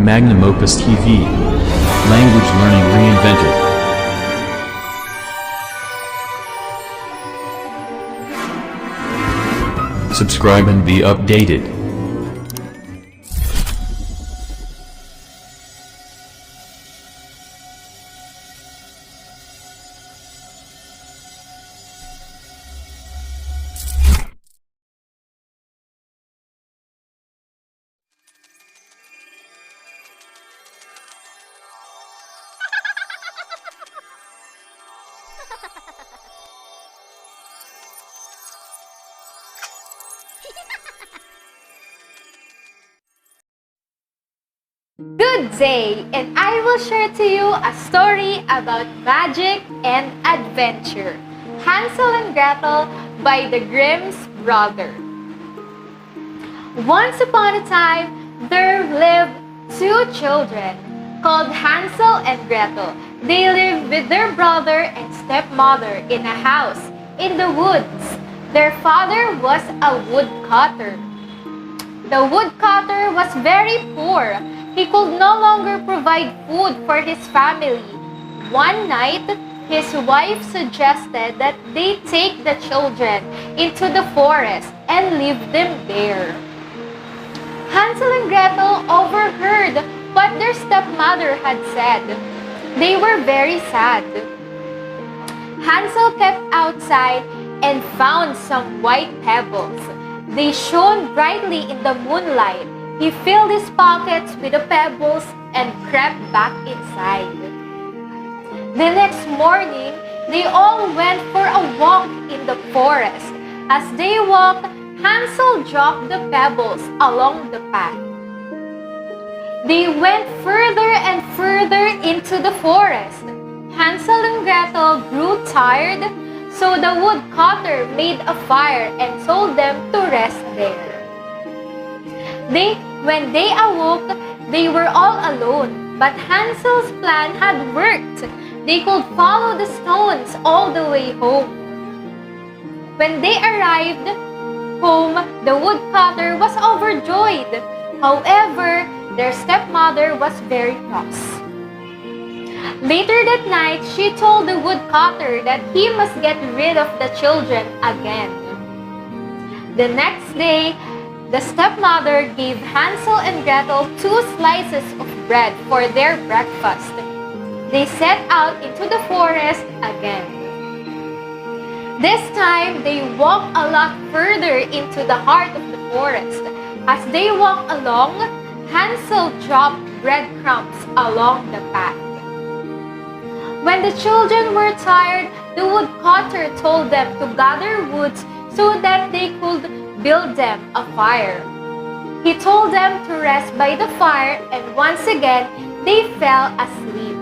Magnum Opus TV. Language learning reinvented. Subscribe and be updated. Good day, and I will share to you a story about magic and adventure. Hansel and Gretel by the Grimm's brother. Once upon a time, there lived two children called Hansel and Gretel. They lived with their brother and stepmother in a house in the woods. Their father was a woodcutter. The woodcutter was very poor. He could no longer provide food for his family. One night, his wife suggested that they take the children into the forest and leave them there. Hansel and Gretel overheard what their stepmother had said. They were very sad. Hansel kept outside and found some white pebbles. They shone brightly in the moonlight. He filled his pockets with the pebbles and crept back inside. The next morning, they all went for a walk in the forest. As they walked, Hansel dropped the pebbles along the path. They went further and further into the forest. Hansel and Gretel grew tired, so the woodcutter made a fire and told them to rest there. When they awoke, they were all alone, but Hansel's plan had worked. They could follow the stones all the way home. When they arrived home, the woodcutter was overjoyed. However, their stepmother was very cross. Later that night, she told the woodcutter that he must get rid of the children again. The next day, the stepmother gave Hansel and Gretel 2 slices of bread for their breakfast. They set out into the forest again. This time, they walked a lot further into the heart of the forest. As they walked along, Hansel dropped breadcrumbs along the path. When the children were tired, the woodcutter told them to gather woods so that they could build them a fire. He told them to rest by the fire, and once again, they fell asleep.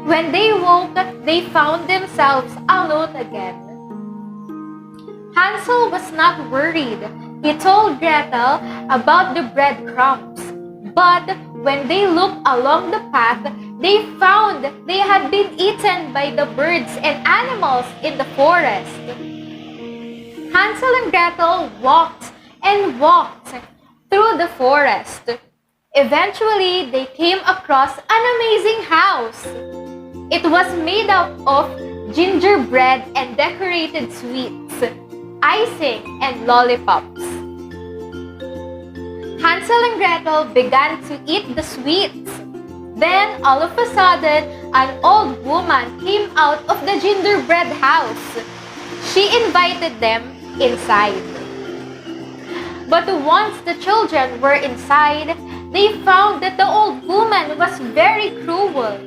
When they woke, they found themselves alone again. Hansel was not worried. He told Gretel about the breadcrumbs. But when they looked along the path, they found they had been eaten by the birds and animals in the forest. Hansel and Gretel walked and walked through the forest. Eventually, they came across an amazing house. It was made up of gingerbread and decorated sweets, icing, and lollipops. Hansel and Gretel began to eat the sweets. Then, all of a sudden, an old woman came out of the gingerbread house. She invited them inside. But once the children were inside, they found that the old woman was very cruel.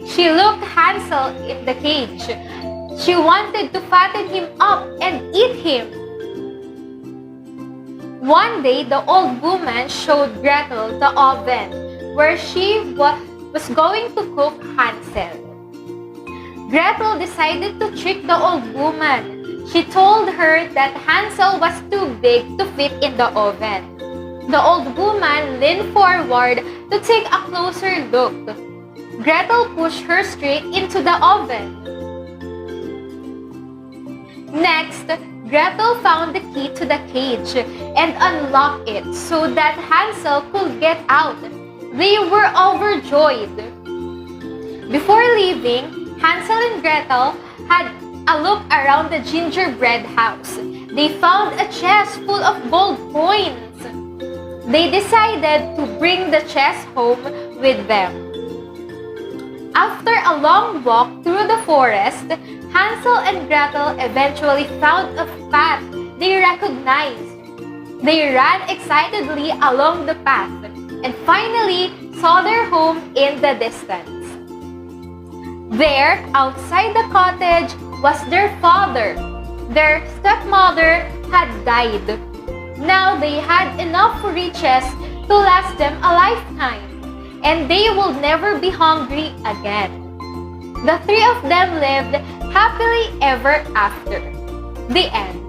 She looked Hansel in the cage. She wanted to fatten him up and eat him. One day, the old woman showed Gretel the oven where she was going to cook Hansel. Gretel decided to trick the old woman. She told her that Hansel was too big to fit in the oven. The old woman leaned forward to take a closer look. Gretel pushed her straight into the oven. Next, Gretel found the key to the cage and unlocked it so that Hansel could get out. They were overjoyed. Before leaving, Hansel and Gretel had a look around the gingerbread house. They found a chest full of gold coins. They decided to bring the chest home with them. After a long walk through the forest, Hansel and Gretel eventually found a path they recognized. They ran excitedly along the path and finally saw their home in the distance. There, outside the cottage, was their father. Their stepmother had died. Now they had enough riches to last them a lifetime, and they will never be hungry again. The three of them lived happily ever after. The end.